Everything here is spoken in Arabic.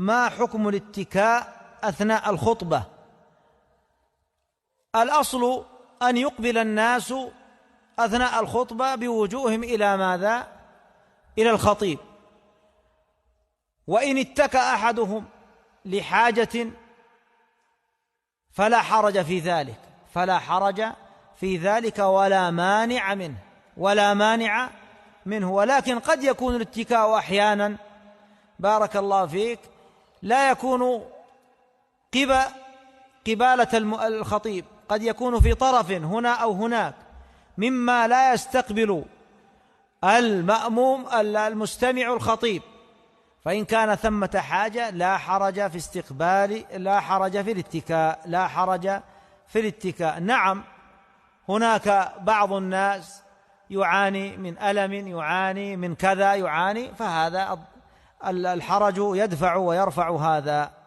ما حكم الاتكاء أثناء الخطبة؟ الأصل أن يقبل الناس أثناء الخطبة بوجوههم إلى ماذا؟ إلى الخطيب. وإن اتكأ أحدهم لحاجة فلا حرج في ذلك، فلا حرج في ذلك ولا مانع منه. ولكن قد يكون الاتكاء أحيانا بارك الله فيك لا يكون قبالة الخطيب، قد يكون في طرف هنا أو هناك مما لا يستقبل المستمع الخطيب، فإن كان ثمة حاجة لا حرج في الاتكاء. نعم، هناك بعض الناس يعاني من ألم، يعاني من كذا، فهذا الحرج يدفع ويرفع هذا.